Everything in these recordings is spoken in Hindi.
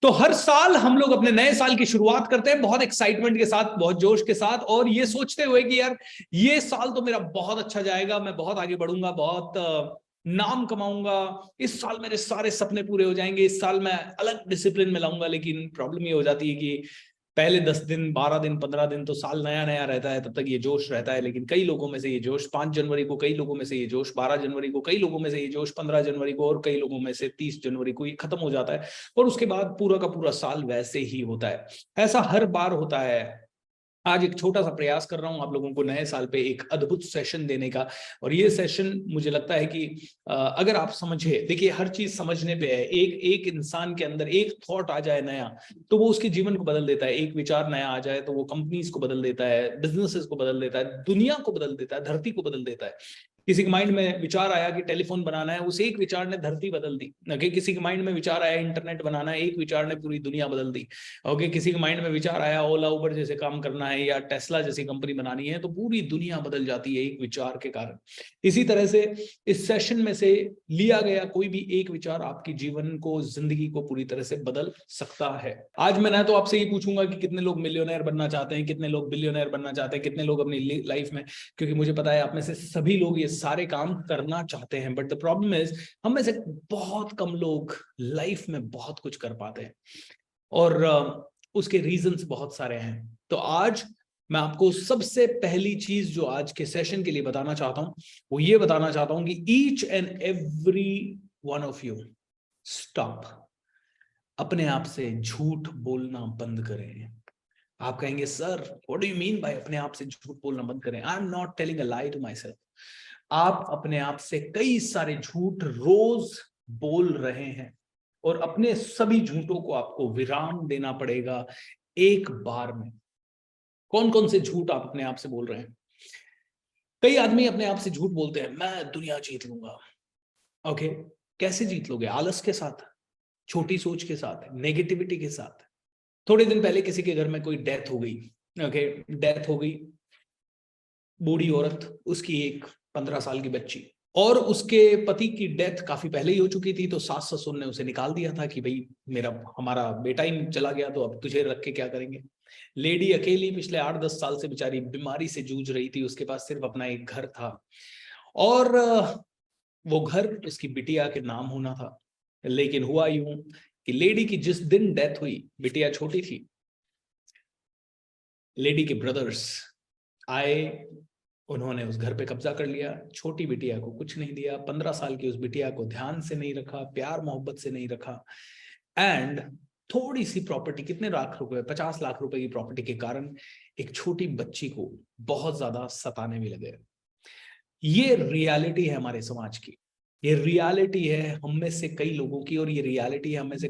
तो हर साल हम लोग अपने नए साल की शुरुआत करते हैं बहुत एक्साइटमेंट के साथ, बहुत जोश के साथ, और ये सोचते हुए कि यार ये साल तो मेरा बहुत अच्छा जाएगा, मैं बहुत आगे बढ़ूंगा, बहुत नाम कमाऊंगा, इस साल मेरे सारे सपने पूरे हो जाएंगे, इस साल मैं अलग डिसिप्लिन में लाऊंगा। लेकिन प्रॉब्लम ये हो जाती है कि पहले 10 दिन, 12 दिन, 15 दिन तो साल नया नया रहता है, तब तक ये जोश रहता है। लेकिन कई लोगों में से ये जोश 5 जनवरी को, कई लोगों में से ये जोश 12 जनवरी को, कई लोगों में से ये जोश 15 जनवरी को, और कई लोगों में से 30 जनवरी को ये खत्म हो जाता है। और उसके बाद पूरा का पूरा साल वैसे ही होता है। ऐसा हर बार होता है। आज एक छोटा सा प्रयास कर रहा हूं आप लोगों को नए साल पे एक अद्भुत सेशन देने का। और ये सेशन मुझे लगता है कि अगर आप समझे, देखिए हर चीज समझने पे है। एक एक इंसान के अंदर एक थॉट आ जाए नया, तो वो उसके जीवन को बदल देता है। एक विचार नया आ जाए तो वो कंपनीज को बदल देता है, बिजनेसेस को बदल देता है, दुनिया को बदल देता है, धरती को बदल देता है। किसी के माइंड में विचार आया कि टेलीफोन बनाना है, उस एक विचार ने धरती बदल दी। ओके, किसी के माइंड में विचार आया इंटरनेट बनाना है, एक विचार ने पूरी दुनिया बदल दी। ओके, किसी के माइंड में विचार आया ओला उबर जैसे काम करना है या टेस्ला जैसी कंपनी बनानी है, तो पूरी दुनिया बदल जाती है एक विचार के कारण। इसी तरह से इस सेशन में से लिया गया कोई भी एक विचार आपकी जीवन को, जिंदगी को पूरी तरह से बदल सकता है। आज मैं ना तो आपसे ये पूछूंगा कि कितने लोग मिलियनेयर बनना चाहते हैं, कितने लोग बिलियनेयर बनना चाहते हैं, कितने लोग अपनी लाइफ में, क्योंकि मुझे पता है आप में से सभी लोग ये सारे काम करना चाहते हैं। बट द प्रॉब्लम इज हम में से बहुत कम लोग लाइफ में बहुत कुछ कर पाते हैं, और उसके रीजंस बहुत सारे हैं। तो आज मैं आपको सबसे पहली चीज जो आज के सेशन के लिए बताना चाहता हूं, वो ये बताना चाहता हूं कि each and every one of you stop, अपने आप से झूठ बोलना बंद करें। आप कहेंगे sir what do you mean by अपने आप से झूठ बोलना बंद करें? I am not telling a lie to myself. आप अपने आप से कई सारे झूठ रोज बोल रहे हैं, और अपने सभी झूठों को आपको विराम देना पड़ेगा एक बार में। कौन कौन से झूठ आप अपने आप से बोल रहे हैं? कई आदमी अपने आप से झूठ बोलते हैं, मैं दुनिया जीत लूंगा। ओके, कैसे जीत लोगे? आलस के साथ, छोटी सोच के साथ, नेगेटिविटी के साथ। थोड़े दिन पहले किसी के घर में कोई डेथ हो गई। ओके, डेथ हो गई, बूढ़ी औरत, उसकी एक 15 साल की बच्ची, और उसके पति की डेथ काफी पहले ही हो चुकी थी। तो सास ससुर ने उसे निकाल दिया था कि भाई मेरा हमारा बेटा ही चला गया, तो अब तुझे रख के क्या करेंगे। लेडी अकेली पिछले 8-10 साल से बेचारी बीमारी से जूझ रही थी। उसके पास सिर्फ अपना एक घर था, और वो घर उसकी बिटिया के नाम होना था। लेकिन हुआ यूं कि लेडी की जिस दिन डेथ हुई, बिटिया छोटी थी, लेडी के ब्रदर्स आए, उन्होंने उस घर पे कब्जा कर लिया। छोटी बिटिया को कुछ नहीं दिया, 15 साल की उस बिटिया को ध्यान से नहीं रखा, प्यार मोहब्बत से नहीं रखा, एंड थोड़ी सी प्रॉपर्टी, कितने लाख रुपए, 50 लाख रुपए की प्रॉपर्टी के कारण एक छोटी बच्ची को बहुत ज्यादा सताने भी लगे। ये रियलिटी है हमारे समाज की, ये रियलिटी है हम में से कई लोगों की, और ये रियलिटी है हम में से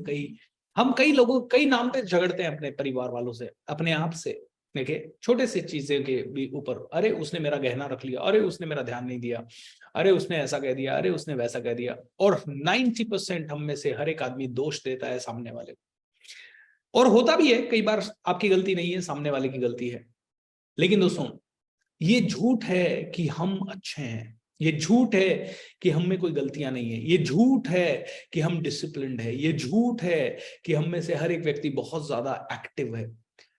हम कई लोगों, कई नाम पे झगड़ते हैं अपने परिवार वालों से, अपने आप से। देखिए छोटे से चीजें के भी ऊपर, अरे उसने मेरा गहना रख लिया, अरे उसने मेरा ध्यान नहीं दिया, अरे उसने ऐसा कह दिया, अरे उसने वैसा कह दिया। और 90% हम में से हर एक आदमी दोष देता है सामने वाले को। और होता भी है कई बार आपकी गलती नहीं है, सामने वाले की गलती है। लेकिन दोस्तों, ये झूठ है कि हम अच्छे हैं, ये झूठ है कि हम में कोई गलतियां नहीं है, ये झूठ है कि हम डिसिप्लिन्ड है, ये झूठ है कि हम में से हर एक व्यक्ति बहुत ज्यादा एक्टिव है।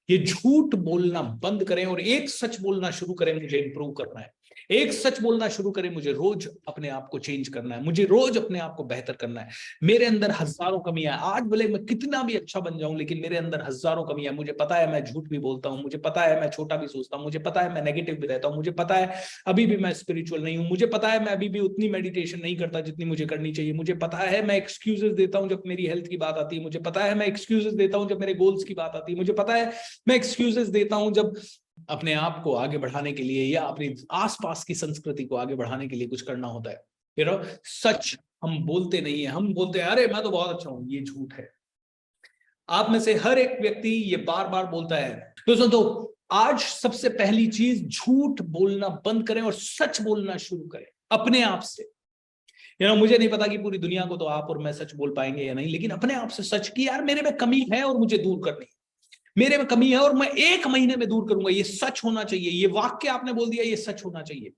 ये झूठ बोलना बंद करें और एक सच बोलना शुरू करें, मुझे इंप्रूव करना है। एक सच बोलना शुरू करें, मुझे रोज अपने आप को चेंज करना है, मुझे रोज अपने आप को बेहतर करना है। मेरे अंदर हजारों कमियां, आज भले मैं कितना भी अच्छा बन जाऊं, लेकिन मेरे अंदर हजारों कमियां। मुझे पता है मैं झूठ भी बोलता हूं, मुझे पता है मैं छोटा भी सोचता हूं, मुझे पता है मैं नेगेटिव भी रहता हूं, मुझे पता है अभी भी मैं स्पिरिचुअल नहीं हूं, मुझे पता है मैं अभी भी उतनी मेडिटेशन नहीं करता जितनी मुझे करनी चाहिए, मुझे पता है मैं एक्सक्यूजेस देता हूं जब मेरी हेल्थ की बात आती है, मुझे पता है मैं एक्सक्यूजेस देता हूं जब मेरे गोल्स की बात आती है, मुझे पता है मैं एक्सक्यूजेस देता हूं जब अपने आप को आगे बढ़ाने के लिए या अपनी आसपास की संस्कृति को आगे बढ़ाने के लिए कुछ करना होता है। सच हम बोलते नहीं है, हम बोलते हैं अरे मैं तो बहुत अच्छा हूं। ये झूठ है। आप में से हर एक व्यक्ति ये बार बार बोलता है। तो आज सबसे पहली चीज, झूठ बोलना बंद करें और सच बोलना शुरू करें अपने आप से। मुझे नहीं पता कि पूरी दुनिया को तो आप और मैं सच बोल पाएंगे या नहीं, लेकिन अपने आप से सच की यार मेरे में कमी है और मुझे दूर करनी है। मेरे में कमी है और मैं 1 महीने में दूर करूंगा। ये सच होना चाहिए। ये वाक्य आपने बोल दिया, ये सच होना चाहिए।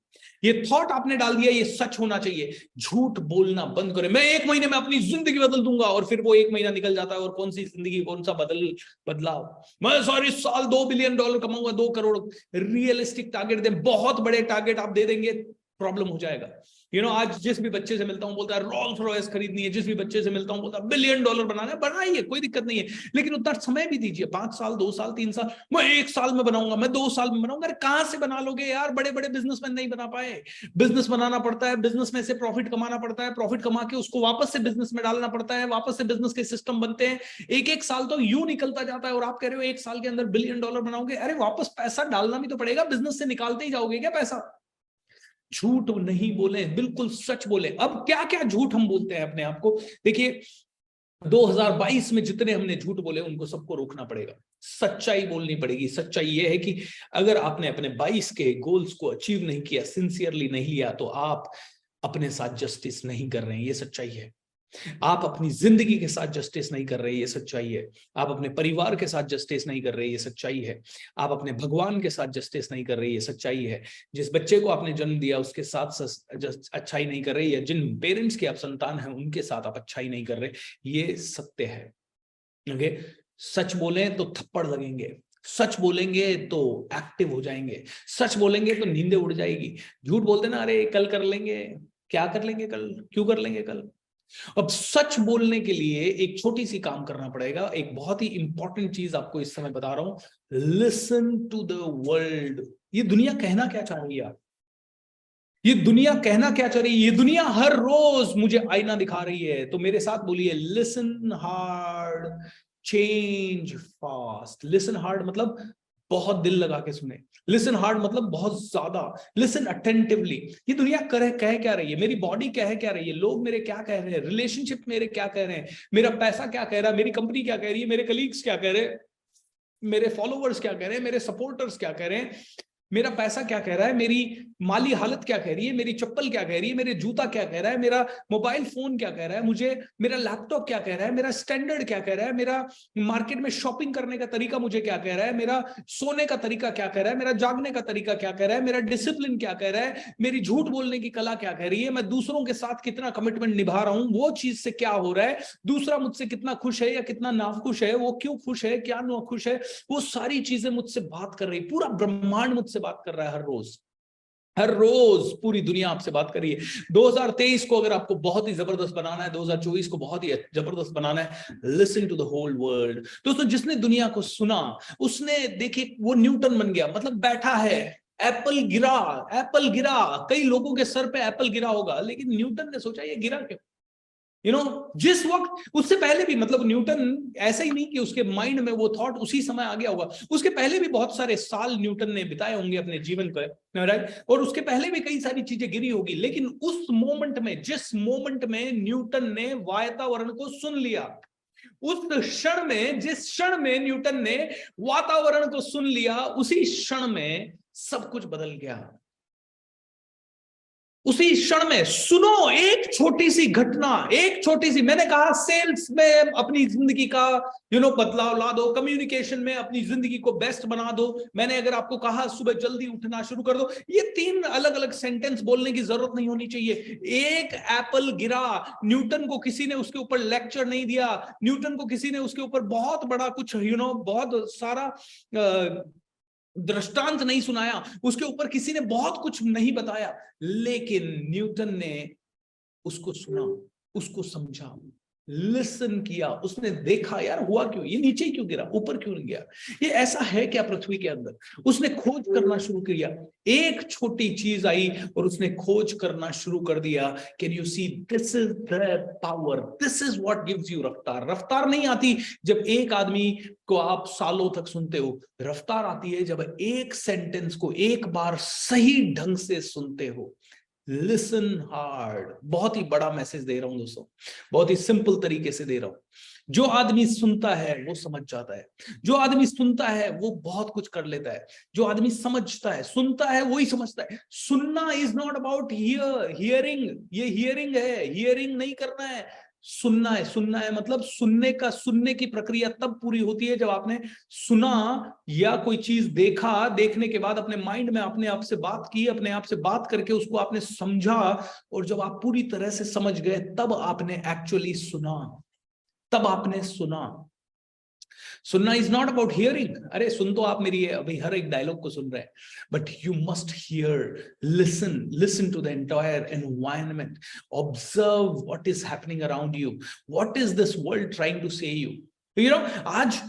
ये थॉट आपने डाल दिया, ये सच होना चाहिए। झूठ बोलना बंद करें। मैं 1 महीने में अपनी जिंदगी बदल दूंगा, और फिर वो 1 महीना निकल जाता है और कौन सी जिंदगी, कौन सा बदलाव। मैं सॉरी साल $2 बिलियन कमाऊंगा, 2 करोड़। रियलिस्टिक टारगेट दें, बहुत बड़े टारगेट आप दे देंगे, प्रॉब्लम हो जाएगा। आज जिस भी बच्चे से मिलता हूं बोलता है रोल्स रॉयस खरीदनी है, जिस भी बच्चे से मिलता हूं बोलता है $1 बिलियन बनाना है। बनाइए, कोई दिक्कत नहीं है, लेकिन उतना समय भी दीजिए। 5 साल, 2 साल, 3 साल। मैं 1 साल में बनाऊंगा, मैं 2 साल में बनाऊंगा। अरे कहां से बना लोगे यार? बड़े बड़े बिजनेसमैन नहीं बना पाए। बिजनेस बनाना पड़ता है, बिजनेस में से प्रॉफिट कमाना पड़ता है, प्रॉफिट कमा के उसको वापस से बिजनेस में डालना पड़ता है, वापस से बिजनेस के सिस्टम बनते हैं। एक साल तो यूं निकलता जाता है और आप कह रहे हो 1 साल के अंदर $1 बिलियन बनाओगे। अरे वापस पैसा डालना भी तो पड़ेगा, बिजनेस से निकालते ही जाओगे क्या पैसा? झूठ नहीं बोले, बिल्कुल सच बोले। अब क्या क्या झूठ हम बोलते हैं अपने आप को, देखिए 2022 में जितने हमने झूठ बोले उनको सबको रोकना पड़ेगा। सच्चाई बोलनी पड़ेगी। सच्चाई ये है कि अगर आपने अपने 22 के गोल्स को अचीव नहीं किया, सिंसियरली नहीं लिया, तो आप अपने साथ जस्टिस नहीं कर रहे हैं। ये सच्चाई है। आप अपनी जिंदगी के साथ जस्टिस नहीं कर रहे, ये सच्चाई है। आप अपने परिवार के साथ जस्टिस नहीं कर रहे, ये सच्चाई है। आप अपने भगवान के साथ जस्टिस नहीं कर रहे, ये सच्चाई है। जिस बच्चे को आपने जन्म दिया उसके साथ अच्छाई नहीं कर रहे, या जिन पेरेंट्स के आप संतान हैं उनके साथ आप अच्छाई नहीं कर रहे, ये सत्य है। ओके, सच बोलें तो थप्पड़ लगेंगे, सच बोलेंगे तो एक्टिव हो जाएंगे, सच बोलेंगे तो नींदें उड़ जाएगी। झूठ बोलते ना, अरे कल कर लेंगे, क्या कर लेंगे कल, क्यों कर लेंगे कल। अब सच बोलने के लिए एक छोटी सी काम करना पड़ेगा। एक बहुत ही इंपॉर्टेंट चीज आपको इस समय बता रहा हूं, लिसन टू द वर्ल्ड। ये दुनिया कहना क्या चाह रही है यार? ये दुनिया कहना क्या चाह रही है? ये दुनिया हर रोज मुझे आईना दिखा रही है। तो मेरे साथ बोलिए, listen hard, change fast. Listen hard मतलब बहुत दिल लगा के सुने। लिसन हार्ड मतलब बहुत ज्यादा। Listen attentively. ये दुनिया कह क्या रही है, मेरी बॉडी कह क्या रही है, लोग मेरे क्या कह रहे हैं, रिलेशनशिप मेरे क्या कह रहे हैं, मेरा पैसा क्या कह रहा है, मेरी कंपनी क्या कह रही है, मेरे कलीग्स क्या कह रहे हैं, मेरे फॉलोवर्स क्या कह रहे हैं, मेरे सपोर्टर्स क्या कह रहे हैं, मेरा पैसा क्या कह रहा है, मेरी माली हालत क्या कह रही है, मेरी चप्पल क्या कह रही है, मेरे जूता क्या कह रहा है, मेरा मोबाइल फोन क्या कह रहा है, मुझे मेरा लैपटॉप क्या कह रहा है, मेरा स्टैंडर्ड क्या कह रहा है, मेरा मार्केट में शॉपिंग करने का तरीका मुझे क्या कह रहा है, मेरा सोने का तरीका क्या कह रहा है, मेरा जागने का तरीका क्या कह रहा है, मेरा डिसिप्लिन क्या कह रहा है, मेरी झूठ बोलने की कला क्या कह रही है, मैं दूसरों के साथ कितना कमिटमेंट निभा रहा हूं, वो चीज से क्या हो रहा है, दूसरा मुझसे कितना खुश है या कितना नाखुश है, वो क्यों खुश है, क्या नाखुश है, वो सारी चीजें मुझसे बात कर रही है। पूरा ब्रह्मांड मुझसे बात कर रहा है हर रोज पूरी दुनिया आपसे बात कर रही है। 2023 को अगर आपको बहुत ही जबरदस्त बनाना है, 2024 को बहुत ही जबरदस्त बनाना है, listen to the whole world. दोस्तों, जिसने दुनिया को सुना उसने, देखिए वो न्यूटन बन गया। मतलब बैठा है, एप्पल गिरा, कई लोगों के सर पे एप्पल गिरा होगा, लेकिन न्यूटन ने सोचा ये गिरा क्यों। जिस वक्त, उससे पहले भी, मतलब न्यूटन ऐसा ही नहीं कि उसके माइंड में वो थॉट उसी समय आ गया होगा, उसके पहले भी बहुत सारे साल न्यूटन ने बिताए होंगे अपने जीवन पर, राइट, और उसके पहले भी कई सारी चीजें गिरी होगी, लेकिन उस मोमेंट में, जिस मोमेंट में न्यूटन ने वातावरण को सुन लिया, उस क्षण में, जिस क्षण में न्यूटन ने वातावरण को सुन लिया, उसी क्षण में सब कुछ बदल गया। उसी क्षण में, सुनो, एक छोटी सी घटना, एक छोटी सी, मैंने कहा सेल्स में अपनी जिंदगी का बदलाव ला दो, कम्युनिकेशन में अपनी जिंदगी को बेस्ट बना दो, मैंने अगर आपको कहा सुबह जल्दी उठना शुरू कर दो, ये 3 अलग अलग सेंटेंस बोलने की जरूरत नहीं होनी चाहिए। एक एप्पल गिरा, न्यूटन को किसी ने उसके ऊपर लेक्चर नहीं दिया, न्यूटन को किसी ने उसके ऊपर बहुत बड़ा कुछ बहुत सारा दृष्टांत नहीं सुनाया, उसके ऊपर किसी ने बहुत कुछ नहीं बताया, लेकिन न्यूटन ने उसको सुना, उसको समझा, लिसन किया, उसने देखा यार हुआ क्यों, ये नीचे क्यों गिरा, ऊपर क्यों नहीं गया, ये ऐसा है क्या पृथ्वी के अंदर। उसने खोज करना शुरू किया, एक छोटी चीज आई और उसने खोज करना शुरू कर दिया। Can you see, this is the power, this is what gives you रफ्तार। रफ्तार नहीं आती जब एक आदमी को आप सालों तक सुनते हो, रफ्तार आती है जब एक सेंटेंस को एक बार सही ढंग से सुनते हो। Listen hard. बहुत ही बड़ा मैसेज दे रहा हूं दोस्तों, बहुत ही सिंपल तरीके से दे रहा हूं। जो आदमी सुनता है वो समझ जाता है, जो आदमी सुनता है वो बहुत कुछ कर लेता है, जो आदमी समझता है, सुनता है, वही समझता है। सुनना इज नॉट अबाउट हियरिंग, ये हियरिंग है, हियरिंग नहीं करना है। सुनना है मतलब सुनने की प्रक्रिया तब पूरी होती है जब आपने सुना या कोई चीज देखा, देखने के बाद अपने माइंड में अपने आप से बात की, अपने आप से बात करके उसको आपने समझा, और जब आप पूरी तरह से समझ गए तब आपने एक्चुअली सुना, तब आपने सुना। सुनना इज नॉट अबाउट हियरिंग। अरे सुन तो आप मेरी अभी हर एक डायलॉग को सुन रहे हैं, but you must hear, listen to the entire environment, observe what is happening around you, what is this world trying to say you know. आज